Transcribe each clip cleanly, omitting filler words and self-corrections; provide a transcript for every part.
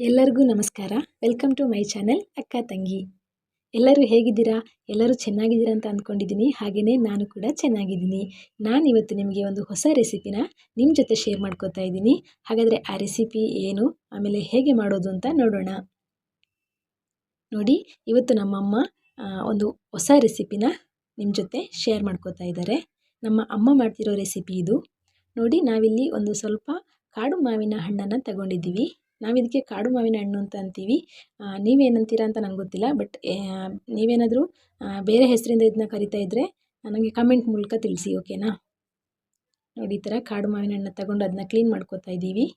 ಎಲ್ಲರಿಗೂ ನಮಸ್ಕಾರ. Welcome to my channel ಅಕ್ಕ ತಂಗಿ. ಎಲ್ಲರೂ ಹೇಗಿದ್ದೀರಾ? ಎಲ್ಲರೂ ಚೆನ್ನಾಗಿದ್ದೀರಾ ಅಂತ ಅಂದ್ಕೊಂಡಿದ್ದೀನಿ. ಹಾಗೆಯೇ ನಾನು ಕೂಡ ಚೆನ್ನಾಗಿದ್ದೀನಿ. ನಾನಿವತ್ತು ನಿಮಗೆ ಒಂದು ಹೊಸ ರೆಸಿಪಿನ ನಿಮ್ಮ ಜೊತೆ ಶೇರ್ ಮಾಡ್ಕೋತಾ ಇದ್ದೀನಿ. ಹಾಗಾದರೆ ಆ ರೆಸಿಪಿ ಏನು, ಆಮೇಲೆ ಹೇಗೆ ಮಾಡೋದು ಅಂತ ನೋಡೋಣ. ನೋಡಿ, ಇವತ್ತು ನಮ್ಮಮ್ಮ ಒಂದು ಹೊಸ ರೆಸಿಪಿನ ನಿಮ್ಮ ಜೊತೆ ಶೇರ್ ಮಾಡ್ಕೋತಾ ಇದ್ದಾರೆ. ನಮ್ಮ ಅಮ್ಮ ಮಾಡ್ತಿರೋ ರೆಸಿಪಿ ಇದು. ನೋಡಿ, ನಾವಿಲ್ಲಿ ಒಂದು ಸ್ವಲ್ಪ ಕಾಡು ಮಾವಿನ ಹಣ್ಣನ್ನು ತಗೊಂಡಿದ್ದೀವಿ. ನಾವಿದಕ್ಕೆ ಕಾಡು ಮಾವಿನ ಹಣ್ಣು ಅಂತ ಅಂತೀವಿ. ನೀವೇನಂತೀರಾ ಅಂತ ನಂಗೆ ಗೊತ್ತಿಲ್ಲ. ಬಟ್ ನೀವೇನಾದರೂ ಬೇರೆ ಹೆಸರಿಂದ ಇದನ್ನ ಕರಿತಾ ಇದ್ದರೆ ನನಗೆ ಕಮೆಂಟ್ ಮೂಲಕ ತಿಳಿಸಿ, ಓಕೆನಾ? ನೋಡಿ, ಈ ಥರ ಕಾಡು ಮಾವಿನ ಹಣ್ಣು ತಗೊಂಡು ಅದನ್ನ ಕ್ಲೀನ್ ಮಾಡ್ಕೋತಾ ಇದ್ದೀವಿ.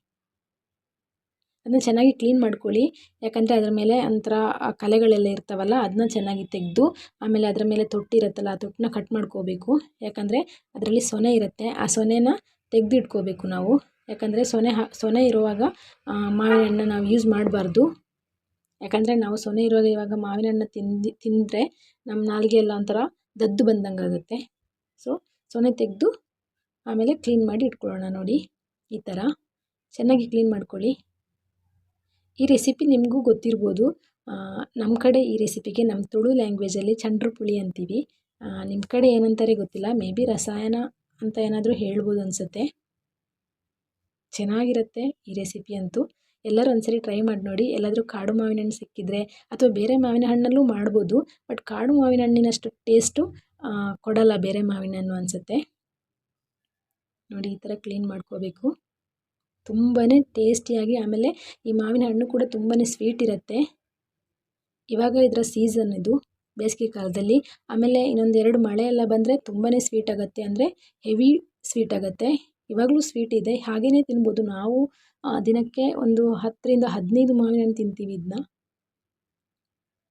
ಅದನ್ನ ಚೆನ್ನಾಗಿ ಕ್ಲೀನ್ ಮಾಡ್ಕೊಳ್ಳಿ. ಯಾಕಂದರೆ ಅದರ ಮೇಲೆ ಒಂಥರ ಕಲೆಗಳೆಲ್ಲ ಇರ್ತಾವಲ್ಲ, ಅದನ್ನ ಚೆನ್ನಾಗಿ ತೆಗೆದು ಆಮೇಲೆ ಅದರ ಮೇಲೆ ತೊಟ್ಟಿರುತ್ತಲ್ಲ, ಆ ತೊಟ್ಟನ್ನ ಕಟ್ ಮಾಡ್ಕೋಬೇಕು. ಯಾಕಂದರೆ ಅದರಲ್ಲಿ ಸೊನೆ ಇರುತ್ತೆ. ಆ ಸೊನೆನ ತೆಗೆದಿಟ್ಕೋಬೇಕು ನಾವು. ಯಾಕಂದರೆ ಸೊನೆ ಇರುವಾಗ ಮಾವಿನ ಹಣ್ಣು ನಾವು ಯೂಸ್ ಮಾಡಬಾರ್ದು. ಯಾಕಂದರೆ ನಾವು ಸೊನೆ ಇರುವಾಗ ಇವಾಗ ಮಾವಿನ ಹಣ್ಣು ತಿಂದರೆ ನಮ್ಮ ನಾಲಿಗೆ ಎಲ್ಲ ಒಂಥರ ದದ್ದು ಬಂದಂಗೆ ಆಗುತ್ತೆ. ಸೊ ಸೊನೆ ತೆಗೆದು ಆಮೇಲೆ ಕ್ಲೀನ್ ಮಾಡಿ ಇಟ್ಕೊಳ್ಳೋಣ. ನೋಡಿ, ಈ ಥರ ಚೆನ್ನಾಗಿ ಕ್ಲೀನ್ ಮಾಡ್ಕೊಳ್ಳಿ. ಈ ರೆಸಿಪಿ ನಿಮಗೂ ಗೊತ್ತಿರ್ಬೋದು. ನಮ್ಮ ಕಡೆ ಈ ರೆಸಿಪಿಗೆ ನಮ್ಮ ತುಳು ಲ್ಯಾಂಗ್ವೇಜಲ್ಲಿ ಚಂಡ್ರು ಪುಳಿ ಅಂತೀವಿ. ನಿಮ್ಮ ಕಡೆ ಏನಂತಾರೆ ಗೊತ್ತಿಲ್ಲ. ಮೇ ಬಿ ರಸಾಯನ ಅಂತ ಏನಾದರೂ ಹೇಳ್ಬೋದು ಅನಿಸುತ್ತೆ. ಚೆನ್ನಾಗಿರುತ್ತೆ ಈ ರೆಸಿಪಿ ಅಂತೂ. ಎಲ್ಲರೂ ಒಂದ್ಸರಿ ಟ್ರೈ ಮಾಡಿ ನೋಡಿ. ಎಲ್ಲಾದರೂ ಕಾಡು ಮಾವಿನ ಹಣ್ಣು ಸಿಕ್ಕಿದರೆ ಅಥವಾ ಬೇರೆ ಮಾವಿನ ಹಣ್ಣಲ್ಲೂ ಮಾಡ್ಬೋದು. ಬಟ್ ಕಾಡು ಮಾವಿನ ಹಣ್ಣಿನಷ್ಟು ಟೇಸ್ಟು ಕೊಡಲ್ಲ ಬೇರೆ ಮಾವಿನ ಹಣ್ಣು ಅನಿಸುತ್ತೆ. ನೋಡಿ, ಈ ಥರ ಕ್ಲೀನ್ ಮಾಡ್ಕೋಬೇಕು. ತುಂಬಾ ಟೇಸ್ಟಿಯಾಗಿ, ಆಮೇಲೆ ಈ ಮಾವಿನ ಹಣ್ಣು ಕೂಡ ತುಂಬಾ ಸ್ವೀಟ್ ಇರುತ್ತೆ. ಇವಾಗ ಇದರ ಸೀಸನ್ ಇದು, ಬೇಸಿಗೆ ಕಾಲದಲ್ಲಿ. ಆಮೇಲೆ ಇನ್ನೊಂದೆರಡು ಮಳೆ ಎಲ್ಲ ಬಂದರೆ ತುಂಬಾ ಸ್ವೀಟ್ ಆಗುತ್ತೆ, ಅಂದರೆ ಹೆವಿ ಸ್ವೀಟ್ ಆಗುತ್ತೆ. ಇವಾಗಲೂ ಸ್ವೀಟ್ ಇದೆ, ಹಾಗೆಯೇ ತಿನ್ಬೋದು. ನಾವು ದಿನಕ್ಕೆ ಒಂದು 10 ರಿಂದ 15 ಮಾವಿನ ಹಣ್ಣು ತಿಂತೀವಿ. ಇದನ್ನ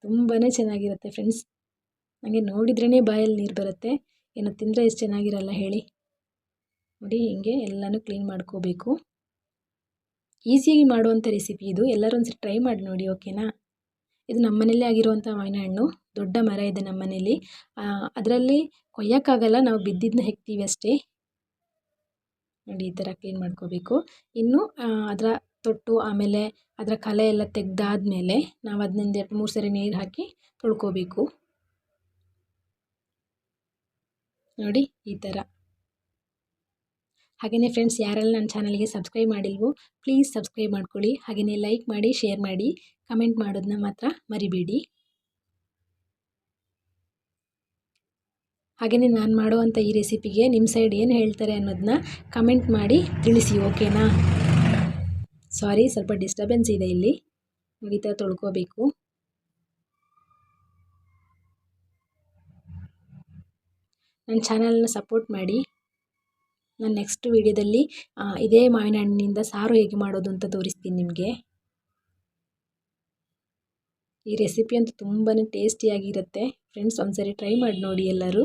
ತುಂಬಾ ಚೆನ್ನಾಗಿರುತ್ತೆ ಫ್ರೆಂಡ್ಸ್. ನನಗೆ ನೋಡಿದ್ರೇ ಬಾಯಲ್ಲಿ ನೀರು ಬರುತ್ತೆ. ಏನು ತಿಂದರೆ ಎಷ್ಟು ಚೆನ್ನಾಗಿರಲ್ಲ ಹೇಳಿ. ನೋಡಿ, ಹಿಂಗೆ ಎಲ್ಲನೂ ಕ್ಲೀನ್ ಮಾಡ್ಕೋಬೇಕು. ಈಸಿಯಾಗಿ ಮಾಡುವಂಥ ರೆಸಿಪಿ ಇದು. ಎಲ್ಲರೂ ಒಂದ್ಸರಿ ಟ್ರೈ ಮಾಡಿ ನೋಡಿ, ಓಕೆನಾ? ಇದು ನಮ್ಮ ಮನೇಲೇ ಆಗಿರುವಂಥ ಮಾವಿನ ಹಣ್ಣು. ದೊಡ್ಡ ಮರ ಇದೆ ನಮ್ಮ ಮನೇಲಿ. ಅದರಲ್ಲಿ ಕೊಯ್ಯೋಕ್ಕಾಗಲ್ಲ, ನಾವು ಬಿದ್ದಿದ್ದನ್ನ ಹೆಕ್ತೀವಿ ಅಷ್ಟೇ. ನೋಡಿ, ಈ ಥರ ಕ್ಲೀನ್ ಮಾಡ್ಕೋಬೇಕು. ಇನ್ನು ಅದರ ತೊಟ್ಟು ಆಮೇಲೆ ಅದರ ಕಲೆ ಎಲ್ಲ ತೆಗೆದಾದ್ಮೇಲೆ ನಾವು ಅದನ್ನ 2-3 ಸರಿ ನೀರು ಹಾಕಿ ತೊಳ್ಕೋಬೇಕು. ನೋಡಿ, ಈ ಥರ. ಹಾಗೆಯೇ ಫ್ರೆಂಡ್ಸ್, ಯಾರೆಲ್ಲ ನನ್ನ ಚಾನಲ್ಗೆ ಸಬ್ಸ್ಕ್ರೈಬ್ ಮಾಡಿಲ್ವೋ ಪ್ಲೀಸ್ ಸಬ್ಸ್ಕ್ರೈಬ್ ಮಾಡ್ಕೊಳ್ಳಿ. ಹಾಗೆಯೇ ಲೈಕ್ ಮಾಡಿ, ಶೇರ್ ಮಾಡಿ, ಕಮೆಂಟ್ ಮಾಡೋದನ್ನ ಮಾತ್ರ ಮರಿಬೇಡಿ. ಹಾಗೆಯೇ ನಾನು ಮಾಡುವಂಥ ಈ ರೆಸಿಪಿಗೆ ನಿಮ್ಮ ಸೈಡ್ ಏನು ಹೇಳ್ತಾರೆ ಅನ್ನೋದನ್ನ ಕಮೆಂಟ್ ಮಾಡಿ ತಿಳಿಸಿ, ಓಕೆನಾ? ಸಾರಿ, ಸ್ವಲ್ಪ ಡಿಸ್ಟರ್ಬೆನ್ಸ್ ಇದೆ ಇಲ್ಲಿ. ನೋಡಿ, ಈ ಥರ ತೊಳ್ಕೋಬೇಕು. ನನ್ನ ಚಾನಲ್ನ ಸಪೋರ್ಟ್ ಮಾಡಿ. ನಾನು ನೆಕ್ಸ್ಟ್ ವೀಡಿಯೋದಲ್ಲಿ ಇದೇ ಮಾವಿನ ಹಣ್ಣಿನಿಂದ ಸಾರು ಹೇಗೆ ಮಾಡೋದು ಅಂತ ತೋರಿಸ್ತೀನಿ ನಿಮಗೆ. ಈ ರೆಸಿಪಿ ಅಂತೂ ತುಂಬಾ ಟೇಸ್ಟಿಯಾಗಿರುತ್ತೆ ಫ್ರೆಂಡ್ಸ್. ಒಂದ್ಸರಿ ಟ್ರೈ ಮಾಡಿ ನೋಡಿ. ಎಲ್ಲರೂ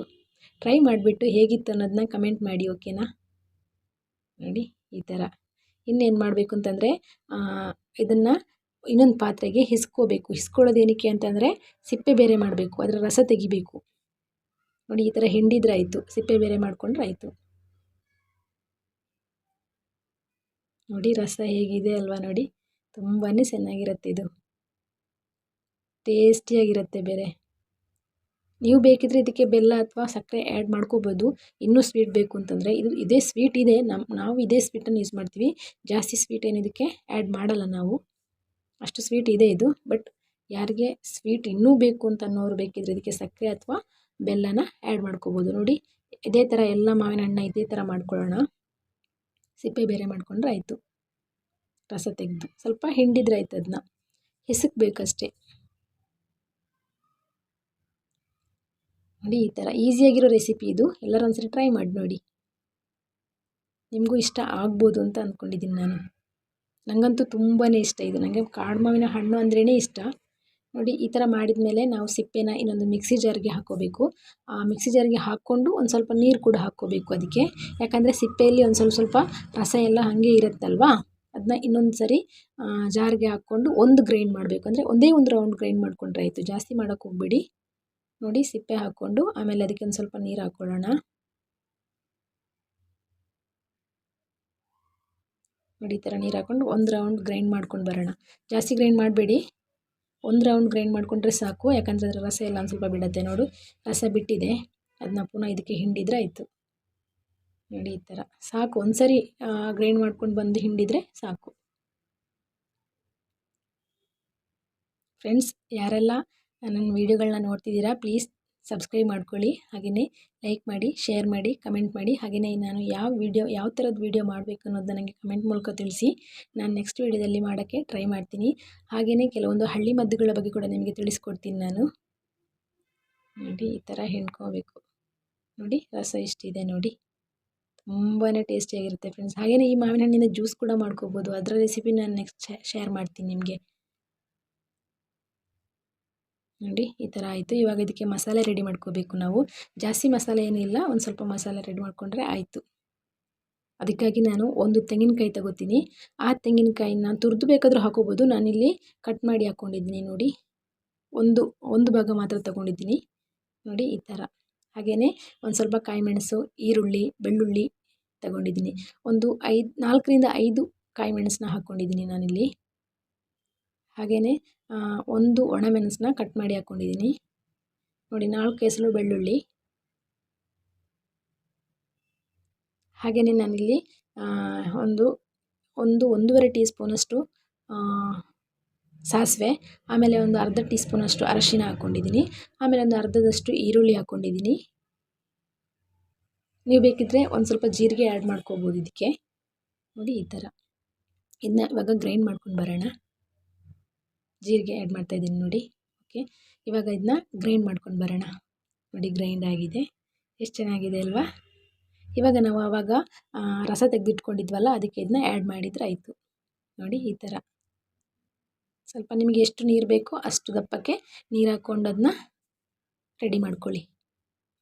ಟ್ರೈ ಮಾಡಿಬಿಟ್ಟು ಹೇಗಿತ್ತು ಅನ್ನೋದನ್ನ ಕಮೆಂಟ್ ಮಾಡಿ, ಓಕೆನಾ? ನೋಡಿ, ಈ ಥರ. ಇನ್ನೇನು ಮಾಡಬೇಕು ಅಂತಂದರೆ ಇದನ್ನು ಇನ್ನೊಂದು ಪಾತ್ರೆಗೆ ಹಿಸ್ಕೋಬೇಕು. ಹಿಸ್ಕೊಳ್ಳೋದು ಏನಕ್ಕೆ ಅಂತಂದರೆ ಸಿಪ್ಪೆ ಬೇರೆ ಮಾಡಬೇಕು, ಅದರ ರಸ ತೆಗಿಬೇಕು. ನೋಡಿ, ಈ ಥರ ಹಿಂಡಿದ್ರೆ ಆಯಿತು, ಸಿಪ್ಪೆ ಬೇರೆ ಮಾಡಿಕೊಂಡ್ರೆ ಆಯಿತು. ನೋಡಿ, ರಸ ಹೇಗಿದೆ ಅಲ್ವಾ? ನೋಡಿ, ತುಂಬಾ ಚೆನ್ನಾಗಿರುತ್ತೆ ಇದು, ಟೇಸ್ಟಿಯಾಗಿರುತ್ತೆ ಬೇರೆ. ನೀವು ಬೇಕಿದ್ರೆ ಇದಕ್ಕೆ ಬೆಲ್ಲ ಅಥವಾ ಸಕ್ಕರೆ ಆ್ಯಡ್ ಮಾಡ್ಕೋಬೋದು, ಇನ್ನೂ ಸ್ವೀಟ್ ಬೇಕು ಅಂತಂದರೆ. ಇದೇ ಸ್ವೀಟ್ ಇದೆ, ನಾವು ಇದೇ ಸ್ವೀಟನ್ನು ಯೂಸ್ ಮಾಡ್ತೀವಿ. ಜಾಸ್ತಿ ಸ್ವೀಟ್ ಏನು ಇದಕ್ಕೆ ಆ್ಯಡ್ ಮಾಡಲ್ಲ ನಾವು, ಅಷ್ಟು ಸ್ವೀಟ್ ಇದೆ ಇದು. ಬಟ್ ಯಾರಿಗೆ ಸ್ವೀಟ್ ಇನ್ನೂ ಬೇಕು ಅಂತ ಅನ್ನೋರು ಬೇಕಿದ್ರೆ ಇದಕ್ಕೆ ಸಕ್ಕರೆ ಅಥವಾ ಬೆಲ್ಲನ ಆ್ಯಡ್ ಮಾಡ್ಕೋಬೋದು. ನೋಡಿ, ಇದೇ ಥರ ಎಲ್ಲ ಮಾವಿನ ಹಣ್ಣು ಇದೇ ಥರ ಮಾಡ್ಕೊಳ್ಳೋಣ. ಸಿಪ್ಪೆ ಬೇರೆ ಮಾಡಿಕೊಂಡ್ರೆ ಆಯಿತು. ರಸ ತೆಗೆದು ಸ್ವಲ್ಪ ಹಿಂಡಿದ್ರೆ ಆಯ್ತು, ಅದನ್ನ ಹಿಸಕಬೇಕಷ್ಟೇ. ನೋಡಿ, ಈ ಥರ ಈಸಿಯಾಗಿರೋ ರೆಸಿಪಿ ಇದು. ಎಲ್ಲರೂ ಒಂದ್ಸರಿ ಟ್ರೈ ಮಾಡಿ ನೋಡಿ. ನಿಮಗೂ ಇಷ್ಟ ಆಗ್ಬೋದು ಅಂತ ಅಂದ್ಕೊಂಡಿದ್ದೀನಿ ನಾನು. ನನಗಂತೂ ತುಂಬಾ ಇಷ್ಟ ಇದು. ನನಗೆ ಕಾಡು ಮಾವಿನ ಹಣ್ಣು ಅಂದ್ರೇ ಇಷ್ಟ. ನೋಡಿ, ಈ ಥರ ಮಾಡಿದ ಮೇಲೆ ನಾವು ಸಿಪ್ಪೆನ ಇನ್ನೊಂದು ಮಿಕ್ಸಿ ಜಾರ್ಗೆ ಹಾಕ್ಕೋಬೇಕು. ಆ ಮಿಕ್ಸಿ ಜಾರ್ಗೆ ಹಾಕ್ಕೊಂಡು ಒಂದು ಸ್ವಲ್ಪ ನೀರು ಕೂಡ ಹಾಕ್ಕೋಬೇಕು ಅದಕ್ಕೆ. ಯಾಕಂದರೆ ಸಿಪ್ಪೆಯಲ್ಲಿ ಒಂದು ಸ್ವಲ್ಪ ರಸ ಎಲ್ಲ ಹಾಗೆ ಇರುತ್ತಲ್ವಾ, ಅದನ್ನ ಇನ್ನೊಂದು ಸರಿ ಜಾರ್ಗೆ ಹಾಕ್ಕೊಂಡು ಒಂದು ಗ್ರೈಂಡ್ ಮಾಡಬೇಕು. ಅಂದರೆ ಒಂದೇ ಒಂದು ರೌಂಡ್ ಗ್ರೈಂಡ್ ಮಾಡಿಕೊಂಡ್ರೆ ಆಯಿತು, ಜಾಸ್ತಿ ಮಾಡೋಕ್ಕೆ ಹೋಗಬೇಡಿ. ನೋಡಿ, ಸಿಪ್ಪೆ ಹಾಕ್ಕೊಂಡು ಆಮೇಲೆ ಅದಕ್ಕೆ ಒಂದು ಸ್ವಲ್ಪ ನೀರು ಹಾಕ್ಕೊಳ್ಳೋಣ. ನೋಡಿ ಈ ಥರ ನೀರು ಹಾಕ್ಕೊಂಡು ಒಂದು ರೌಂಡ್ ಗ್ರೈಂಡ್ ಮಾಡ್ಕೊಂಡು ಬರೋಣ. ಜಾಸ್ತಿ ಗ್ರೈಂಡ್ ಮಾಡಬೇಡಿ, ಒಂದು ರೌಂಡ್ ಗ್ರೈಂಡ್ ಮಾಡಿಕೊಂಡ್ರೆ ಸಾಕು. ಯಾಕಂದರೆ ಅದರ ರಸ ಎಲ್ಲ ಒಂದು ಸ್ವಲ್ಪ ಬಿಡುತ್ತೆ. ನೋಡು ರಸ ಬಿಟ್ಟಿದೆ, ಅದನ್ನ ಪುನಃ ಇದಕ್ಕೆ ಹಿಂಡಿದರೆ ಆಯಿತು. ನೋಡಿ ಈ ಥರ ಸಾಕು, ಒಂದು ಸರಿ ಗ್ರೈಂಡ್ ಮಾಡ್ಕೊಂಡು ಬಂದು ಹಿಂಡಿದರೆ ಸಾಕು. ಫ್ರೆಂಡ್ಸ್, ಯಾರೆಲ್ಲ ನನ್ನ ವೀಡಿಯೋಗಳನ್ನ ನೋಡ್ತಿದ್ದೀರಾ ಪ್ಲೀಸ್ ಸಬ್ಸ್ಕ್ರೈಬ್ ಮಾಡ್ಕೊಳ್ಳಿ. ಹಾಗೆಯೇ ಲೈಕ್ ಮಾಡಿ, ಶೇರ್ ಮಾಡಿ, ಕಮೆಂಟ್ ಮಾಡಿ. ಹಾಗೆಯೇ ನಾನು ಯಾವ ಥರದ ವೀಡಿಯೋ ಮಾಡಬೇಕು ಅನ್ನೋದನ್ನ ನನಗೆ ಕಮೆಂಟ್ ಮೂಲಕ ತಿಳಿಸಿ. ನಾನು ನೆಕ್ಸ್ಟ್ ವೀಡಿಯೋದಲ್ಲಿ ಮಾಡೋಕ್ಕೆ ಟ್ರೈ ಮಾಡ್ತೀನಿ. ಹಾಗೆಯೇ ಕೆಲವೊಂದು ಹಳ್ಳಿ ಮದ್ದುಗಳ ಬಗ್ಗೆ ಕೂಡ ನಿಮಗೆ ತಿಳಿಸ್ಕೊಡ್ತೀನಿ ನಾನು. ನೋಡಿ ಈ ಥರ ಹಿಂಡ್ಕೋಬೇಕು. ನೋಡಿ ರಸ ಇಷ್ಟಿದೆ ನೋಡಿ, ತುಂಬಾ ಟೇಸ್ಟಿಯಾಗಿರುತ್ತೆ ಫ್ರೆಂಡ್ಸ್. ಹಾಗೆಯೇ ಈ ಮಾವಿನ ಹಣ್ಣಿಂದ ಜ್ಯೂಸ್ ಕೂಡ ಮಾಡ್ಕೋಬೋದು. ಅದರ ರೆಸಿಪಿ ನಾನು ನೆಕ್ಸ್ಟ್ ಶೇರ್ ಮಾಡ್ತೀನಿ ನಿಮಗೆ. ನೋಡಿ ಈ ಥರ ಆಯಿತು. ಇವಾಗ ಇದಕ್ಕೆ ಮಸಾಲೆ ರೆಡಿ ಮಾಡ್ಕೋಬೇಕು ನಾವು. ಜಾಸ್ತಿ ಮಸಾಲೆ ಏನಿಲ್ಲ, ಒಂದು ಸ್ವಲ್ಪ ಮಸಾಲೆ ರೆಡಿ ಮಾಡಿಕೊಂಡ್ರೆ ಆಯಿತು. ಅದಕ್ಕಾಗಿ ನಾನು ಒಂದು ತೆಂಗಿನಕಾಯಿ ತಗೋತೀನಿ. ಆ ತೆಂಗಿನಕಾಯಿನ ತುರಿದು ಬೇಕಾದರೂ ಹಾಕೋಬೋದು. ನಾನಿಲ್ಲಿ ಕಟ್ ಮಾಡಿ ಹಾಕ್ಕೊಂಡಿದ್ದೀನಿ ನೋಡಿ. ಒಂದು ಭಾಗ ಮಾತ್ರ ತಗೊಂಡಿದ್ದೀನಿ ನೋಡಿ ಈ ಥರ. ಹಾಗೆಯೇ ಒಂದು ಸ್ವಲ್ಪ ಕಾಯಿ ಮೆಣಸು, ಈರುಳ್ಳಿ, ಬೆಳ್ಳುಳ್ಳಿ ತಗೊಂಡಿದ್ದೀನಿ. 4ರಿಂದ 5 ಕಾಯಿ ಮೆಣಸನ್ನ ಹಾಕ್ಕೊಂಡಿದ್ದೀನಿ ನಾನಿಲ್ಲಿ. ಹಾಗೆಯೇ ಒಂದು ಒಣಮೆಣಸನ್ನ ಕಟ್ ಮಾಡಿ ಹಾಕ್ಕೊಂಡಿದ್ದೀನಿ ನೋಡಿ. 4 ಎಸಳು ಬೆಳ್ಳುಳ್ಳಿ. ಹಾಗೆಯೇ ನಾನಿಲ್ಲಿ ಒಂದೂವರೆ ಟೀ ಸ್ಪೂನಷ್ಟು ಸಾಸಿವೆ, ಆಮೇಲೆ ಒಂದು ಅರ್ಧ ಟೀ ಸ್ಪೂನಷ್ಟು ಅರಶಿನ ಹಾಕ್ಕೊಂಡಿದ್ದೀನಿ. ಆಮೇಲೆ ಒಂದು ಅರ್ಧದಷ್ಟು ಈರುಳ್ಳಿ ಹಾಕ್ಕೊಂಡಿದ್ದೀನಿ. ನೀವು ಬೇಕಿದ್ದರೆ ಒಂದು ಸ್ವಲ್ಪ ಜೀರಿಗೆ ಆ್ಯಡ್ ಮಾಡ್ಕೋಬೋದು ಇದಕ್ಕೆ. ನೋಡಿ ಈ ಥರ. ಇದನ್ನ ಇವಾಗ ಗ್ರೈಂಡ್ ಮಾಡ್ಕೊಂಡು ಬರೋಣ. ಜೀರಿಗೆ ಆ್ಯಡ್ ಮಾಡ್ತಾಯಿದ್ದೀನಿ ನೋಡಿ. ಓಕೆ, ಇವಾಗ ಇದನ್ನ ಗ್ರೈಂಡ್ ಮಾಡ್ಕೊಂಡು ಬರೋಣ. ನೋಡಿ ಗ್ರೈಂಡ್ ಆಗಿದೆ, ಎಷ್ಟು ಚೆನ್ನಾಗಿದೆ ಅಲ್ವಾ. ಇವಾಗ ನಾವು ಆವಾಗ ರಸ ತೆಗೆದಿಟ್ಕೊಂಡಿದ್ವಲ್ಲ, ಅದಕ್ಕೆ ಇದನ್ನ ಆ್ಯಡ್ ಮಾಡಿದರೆ ಆಯಿತು. ನೋಡಿ ಈ ಥರ ಸ್ವಲ್ಪ ನಿಮಗೆ ಎಷ್ಟು ನೀರು ಬೇಕೋ ಅಷ್ಟು ದಪ್ಪಕ್ಕೆ ನೀರು ಹಾಕ್ಕೊಂಡು ಅದನ್ನ ರೆಡಿ ಮಾಡ್ಕೊಳ್ಳಿ.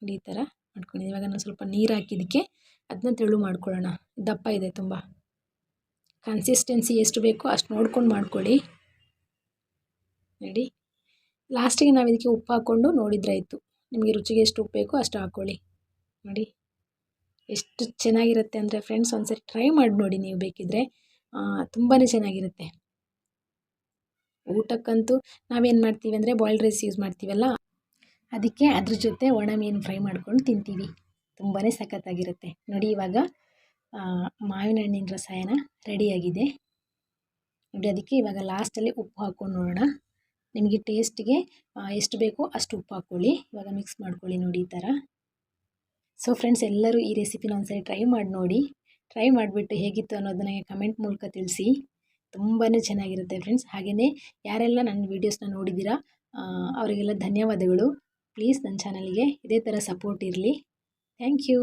ನೋಡಿ ಈ ಥರ ಮಾಡ್ಕೊಂಡಿದ್ದೀನಿ. ಇವಾಗ ನಾನು ಸ್ವಲ್ಪ ನೀರು ಹಾಕಿದ್ದಕ್ಕೆ ಅದನ್ನ ತೆಳು ಮಾಡ್ಕೊಳ್ಳೋಣ. ದಪ್ಪ ಇದೆ ತುಂಬ. ಕನ್ಸಿಸ್ಟೆನ್ಸಿ ಎಷ್ಟು ಬೇಕೋ ಅಷ್ಟು ನೋಡ್ಕೊಂಡು ಮಾಡ್ಕೊಳ್ಳಿ. ನೋಡಿ ಲಾಸ್ಟಿಗೆ ನಾವು ಇದಕ್ಕೆ ಉಪ್ಪು ಹಾಕ್ಕೊಂಡು ನೋಡಿದ್ರೆ ಆಯಿತು. ನಿಮಗೆ ರುಚಿಗೆ ಎಷ್ಟು ಉಪ್ಪು ಬೇಕೋ ಅಷ್ಟು ಹಾಕ್ಕೊಳ್ಳಿ. ನೋಡಿ ಎಷ್ಟು ಚೆನ್ನಾಗಿರುತ್ತೆ ಅಂದರೆ ಫ್ರೆಂಡ್ಸ್, ಒಂದ್ಸರಿ ಟ್ರೈ ಮಾಡಿ ನೋಡಿ ನೀವು ಬೇಕಿದ್ದರೆ. ತುಂಬಾ ಚೆನ್ನಾಗಿರುತ್ತೆ. ಊಟಕ್ಕಂತೂ ನಾವೇನು ಮಾಡ್ತೀವಿ ಅಂದರೆ ಬಾಯ್ಲ್ಡ್ ರೈಸ್ ಯೂಸ್ ಮಾಡ್ತೀವಲ್ಲ, ಅದಕ್ಕೆ ಅದ್ರ ಜೊತೆ ಒಣ ಮೀನು ಫ್ರೈ ಮಾಡ್ಕೊಂಡು ತಿಂತೀವಿ. ತುಂಬಾ ಸಖತ್ತಾಗಿರುತ್ತೆ. ನೋಡಿ ಇವಾಗ ಮಾವಿನ ಹಣ್ಣಿನ ರಸಾಯನ ರೆಡಿಯಾಗಿದೆ ನೋಡಿ. ಅದಕ್ಕೆ ಇವಾಗ ಲಾಸ್ಟಲ್ಲಿ ಉಪ್ಪು ಹಾಕ್ಕೊಂಡು ನೋಡೋಣ. ನಿಮಗೆ ಟೇಸ್ಟಿಗೆ ಎಷ್ಟು ಬೇಕೋ ಅಷ್ಟು ಉಪ್ಪು ಹಾಕ್ಕೊಳ್ಳಿ. ಇವಾಗ ಮಿಕ್ಸ್ ಮಾಡ್ಕೊಳ್ಳಿ ನೋಡಿ ಈ ಥರ. ಸೊ ಫ್ರೆಂಡ್ಸ್, ಎಲ್ಲರೂ ಈ ರೆಸಿಪಿನ ಒಂದ್ಸರಿ ಟ್ರೈ ಮಾಡಿ ನೋಡಿ. ಟ್ರೈ ಮಾಡಿಬಿಟ್ಟು ಹೇಗಿತ್ತು ಅನ್ನೋದನ್ನ ನನಗೆ ಕಮೆಂಟ್ ಮೂಲಕ ತಿಳಿಸಿ. ತುಂಬಾ ಚೆನ್ನಾಗಿರುತ್ತೆ ಫ್ರೆಂಡ್ಸ್. ಹಾಗೆಯೇ ಯಾರೆಲ್ಲ ನನ್ನ ವೀಡಿಯೋಸ್ನ ನೋಡಿದ್ದೀರಾ ಅವರಿಗೆಲ್ಲ ಧನ್ಯವಾದಗಳು. ಪ್ಲೀಸ್ ನನ್ನ ಚಾನಲ್ಗೆ ಇದೇ ಥರ ಸಪೋರ್ಟ್ ಇರಲಿ. Thank you.